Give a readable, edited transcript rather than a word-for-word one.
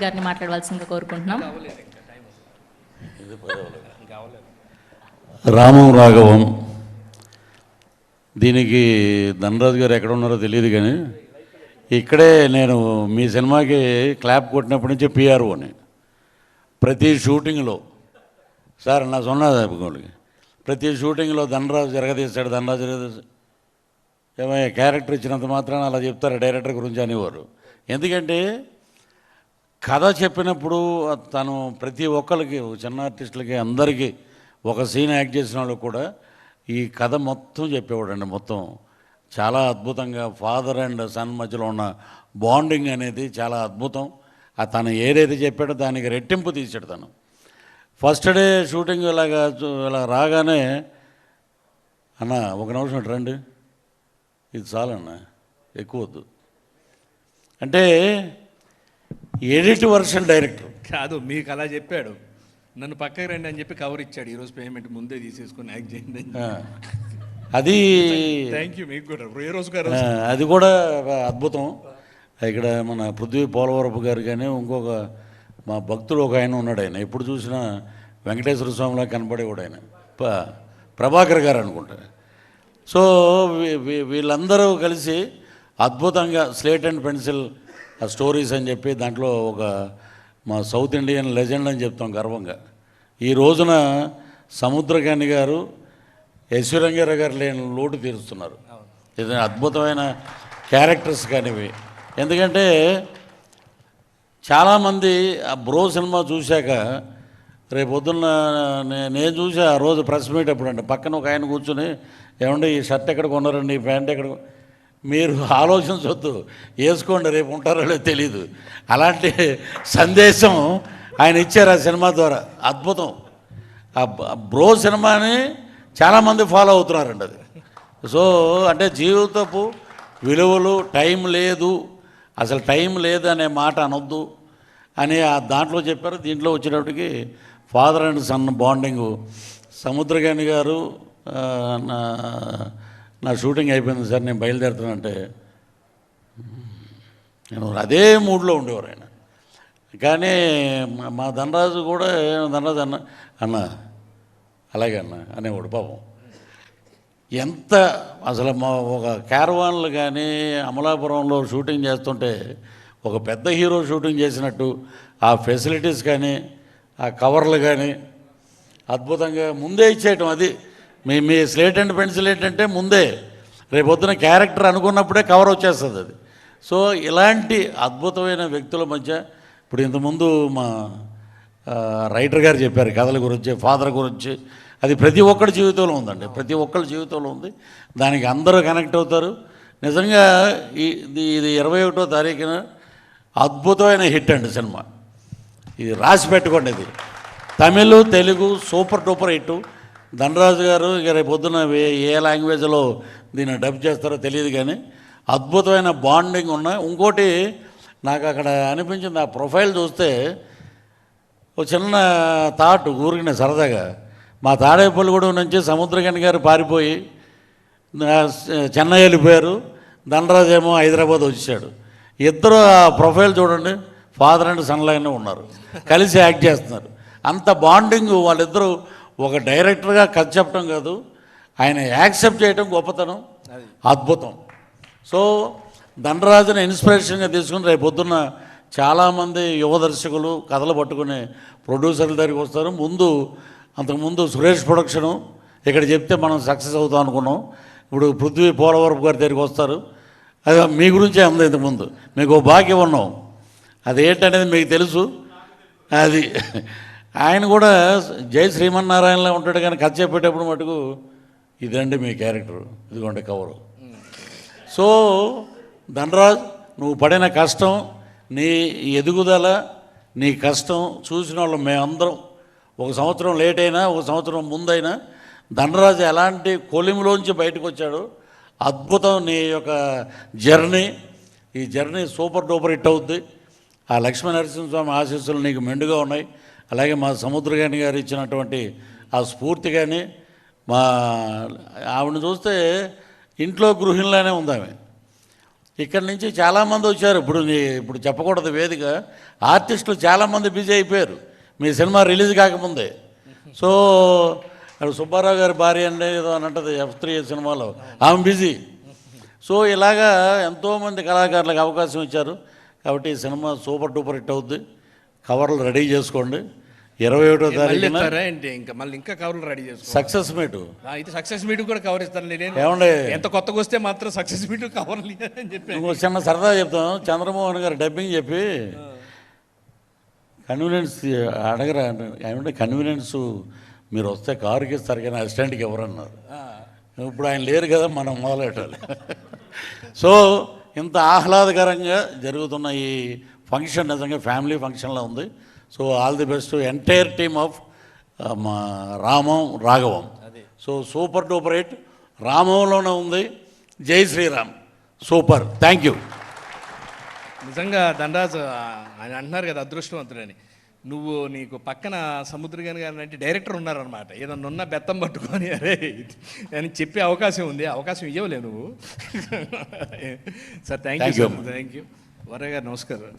గారిని మాట్లాడవలసిందిగా కోరుకుంటున్నాం. రామం రాఘవం. దీనికి ధనరాజు గారు ఎక్కడ ఉన్నారో తెలియదు, కానీ ఇక్కడే నేను మీ సినిమాకి క్లాప్ కొట్టినప్పటి నుంచి పిఆర్ఓని ప్రతి షూటింగ్లో సార్ నా సొన్నది ప్రతి షూటింగ్లో ధనరాజు జరగదీశాడు, ధనరాజు జరగదీశాడు. ఏమయ్య క్యారెక్టర్ ఇచ్చినంత మాత్రాన అలా చెప్తారు డైరెక్టర్ గురించి అనేవారు. ఎందుకంటే కథ చెప్పినప్పుడు తను ప్రతి ఒక్కరికి, చిన్న ఆర్టిస్టులకి, అందరికీ ఒక సీన్ యాక్ట్ చేసిన వాళ్ళకి కూడా ఈ కథ మొత్తం చెప్పేవాడండి. మొత్తం చాలా అద్భుతంగా ఫాదర్ అండ్ సన్ మధ్యలో ఉన్న బాండింగ్ అనేది చాలా అద్భుతం. తను ఏదైతే చెప్పాడో దానికి రెట్టింపు తీసాడు తను. ఫస్ట్ డే షూటింగ్ ఇలా రాగానే, అన్న ఒక నిమిషం రండి, ఇది చాలన్న, ఎక్కువ వద్దు అంటే ఎడిట్ వర్షన్ డైరెక్టర్ కాదు, మీకు అలా చెప్పాడు, నన్ను పక్కకి రండి అని చెప్పి కవర్ ఇచ్చాడు. ఈరోజు పేమెంట్ ముందే తీసేసుకొని యాక్ట్ చేయండి. అది థ్యాంక్ యూ. మీకు కూడా ఏ రోజు గారు అది కూడా అద్భుతం. ఇక్కడ మన పృథ్వీ పోలవరపు గారు కానీ ఇంకొక మా భక్తుడు ఒక ఆయన ఉన్నాడు. ఆయన ఎప్పుడు చూసినా వెంకటేశ్వర స్వామిలా కనపడేవాడు. ఆయన ప్రభాకర్ గారు అనుకుంటా. సో వీళ్ళందరూ కలిసి అద్భుతంగా స్లేట్ అండ్ పెన్సిల్ స్టోరీస్ అని చెప్పి దాంట్లో ఒక మా సౌత్ ఇండియన్ లెజెండ్ అని చెప్తాం గర్వంగా. ఈ రోజున సముద్రకాని గారు, యశ్వరంగారావు గారు లేని లోటు తీరుస్తున్నారు. ఇది అద్భుతమైన క్యారెక్టర్స్ కానివి. ఎందుకంటే చాలామంది ఆ బ్రో సినిమా చూశాక రేపొద్దున్న నేను చూసి ఆ రోజు ప్రెస్ మీట్ అప్పుడు అంటే పక్కన ఒక ఆయన కూర్చుని, ఏమంటే ఈ షర్ట్ ఎక్కడ కొన్నారండి, ఈ ప్యాంట్ ఎక్కడ, మీరు ఆలోచించవద్దు, వేసుకోండి, రేపు ఉంటారో లేదో తెలీదు. అలాంటి సందేశం ఆయన ఇచ్చారు ఆ సినిమా ద్వారా. అద్భుతం. ఆ బ్రో సినిమాని చాలామంది ఫాలో అవుతున్నారండి. అది సో అంటే జీవితపు విలువలు, టైం లేదు, అసలు టైం లేదు అనే మాట అనొద్దు అని దాంట్లో చెప్పారు. దీంట్లో వచ్చేటప్పటికి father and son bonding. Samuthirakani గారు నా షూటింగ్ అయిపోయింది సార్, నేను బయలుదేరుతానంటే నేను అదే మూడ్లో ఉండేవారు ఆయన. కానీ మా ధనరాజు కూడా, ధనరాజు అన్న అలాగే అన్న అనేవాడు. పాపం ఎంత అసలు మా ఒక క్యారవాన్లు కానీ అమలాపురంలో షూటింగ్ చేస్తుంటే ఒక పెద్ద హీరో షూటింగ్ చేసినట్టు ఆ ఫెసిలిటీస్ కానీ ఆ కవర్లు కానీ అద్భుతంగా ముందే ఇచ్చేయటం. అది మీ స్లేట్ అండ్ పెన్సిల్ ఏంటంటే ముందే రేపొద్దున క్యారెక్టర్ అనుకున్నప్పుడే కవర్ వచ్చేస్తుంది అది. సో ఇలాంటి అద్భుతమైన వ్యక్తుల మధ్య ఇప్పుడు ఇంతకుముందు మా రైటర్ గారు చెప్పారు కథల గురించి, ఫాదర్ గురించి. అది ప్రతి ఒక్కరి జీవితంలో ఉందండి, ప్రతి ఒక్కరి జీవితంలో ఉంది. దానికి అందరూ కనెక్ట్ అవుతారు. నిజంగా ఇది 21వ తారీఖున అద్భుతమైన హిట్ అండి సినిమా. ఇది రాసి పెట్టుకోండి. ఇది Tamil, Telugu super duper hit. Dhanraj గారు ఇక రేపు పొద్దున ఏ లాంగ్వేజ్లో దీన్ని డబ్ చేస్తారో తెలియదు, కానీ అద్భుతమైన బాండింగ్ ఉన్నాయి. ఇంకోటి నాకు అక్కడ అనిపించింది, ఆ ప్రొఫైల్ చూస్తే ఒక చిన్న థాట్ ఊరికిన సరదాగా, మా తాడేపల్లిగూడెం నుంచి సముద్రకాని గారు పారిపోయి చెన్నై వెళ్ళిపోయారు, ధనరాజు ఏమో హైదరాబాద్ వచ్చాడు. ఇద్దరు ఆ ప్రొఫైల్ చూడండి, ఫాదర్ అండ్ సన్ లాగానే ఉన్నారు, కలిసి యాక్ట్ చేస్తున్నారు. అంత బాండింగ్ వాళ్ళిద్దరూ. ఒక డైరెక్టర్గా కథ చెప్పడం కాదు, ఆయన యాక్సెప్ట్ చేయడం గొప్పతనం, అద్భుతం. సో ధనరాజుని ఇన్స్పిరేషన్గా తీసుకుని రేపు పొద్దున్న చాలామంది యువ దర్శకులు కథలు పట్టుకునే ప్రొడ్యూసర్ల దగ్గరికి వస్తారు. అంతకుముందు సురేష్ ప్రొడక్షను ఇక్కడ చెప్తే మనం సక్సెస్ అవుతాం అనుకున్నాం. ఇప్పుడు పృథ్వీ పోలవరపు గారి దగ్గరికి వస్తారు. అది మీ గురించే ఉంది. ఇంతకుముందు మీకు ఓ భాగ్యం ఉన్నాం, అదేంటనేది మీకు తెలుసు. అది ఆయన కూడా జై శ్రీమన్నారాయణలో ఉంటాడు, కానీ కథ చెప్పేటప్పుడు మటుకు ఇదండి మీ క్యారెక్టర్, ఇదిగోండి కవరు. సో ధనరాజ్, నువ్వు పడిన కష్టం, నీ ఎదుగుదల, నీ కష్టం చూసిన వాళ్ళు మేమందరం, ఒక సంవత్సరం లేట్ అయినా, ఒక సంవత్సరం ముందైనా ధనరాజు ఎలాంటి కొలిమిలోంచి బయటకు వచ్చాడు. అద్భుతం నీ యొక్క జర్నీ. ఈ జర్నీ సూపర్ డూపర్ హిట్ అవుద్ది. ఆ లక్ష్మీ నరసింహస్వామి ఆశీస్సులు నీకు మెండుగా ఉన్నాయి. అలాగే మా సముద్రకాని గారు ఇచ్చినటువంటి ఆ స్ఫూర్తి కానీ, ఆవిడని చూస్తే ఇంట్లో గృహిణిలానే ఉంది ఆమె. ఇక్కడి నుంచి చాలామంది వచ్చారు. ఇప్పుడు చెప్పకూడదు వేదిక, ఆర్టిస్టులు చాలామంది బిజీ అయిపోయారు మీ సినిమా రిలీజ్ కాకముందే. సో అది సుబ్బారావు గారి భార్య అండి ఏదో అని అంటది F3 సినిమాలో, ఆమె బిజీ. సో ఇలాగా ఎంతోమంది కళాకారులకు అవకాశం ఇచ్చారు. కాబట్టి ఈ సినిమా సూపర్ డూపర్ హిట్ అవుద్ది. కవర్లు రెడీ చేసుకోండి. 21వ తారీఖున ఇంకా మళ్ళీ ఇంకా కవర్లు రెడీ చేసుకో. సక్సెస్ మీట్ అయితే సక్సెస్ మీట్ కూడా కవర్ ఇస్తాను నేను. ఏమండి, ఎంత కొత్తగా వస్తే మాత్రం సక్సెస్ మీట్ కవర్లు అని చెప్పి ఇంకో చిన్న సరదా చెప్తాం. చంద్రమోహన్ గారు డబ్బింగ్ చెప్పి కన్వీనియన్స్ అడగరా ఏమంటే కన్వీనియన్స్ మీరు వస్తే కారుకి ఇస్తారు కానీ అసిస్టెంట్కి ఎవరన్నారు. ఇప్పుడు ఆయన లేరు కదా, మనం మొదలెట్టాలి. సో ఇంత ఆహ్లాదకరంగా జరుగుతున్న ఈ ఫంక్షన్ నిజంగా ఫ్యామిలీ ఫంక్షన్లో ఉంది. So all the best entire team of మా రామం రాఘవం. సో సూపర్ డూపర్ హిట్ రామంలోనే ఉంది. జై శ్రీరామ్. సూపర్. Thank you. నిజంగా దండరాజు ఆయన అంటున్నారు కదా అదృష్టవంతుడని. నీకు పక్కన సముద్రగాని గారు అంటే డైరెక్టర్ ఉన్నారనమాట. ఏదన్నా ఉన్న బెత్తం పట్టుకొని అరే అని చెప్పే అవకాశం ఉంది. అవకాశం ఇవ్వలే నువ్వు. Sir thank you. Thank you. Varayya garu నమస్కారం.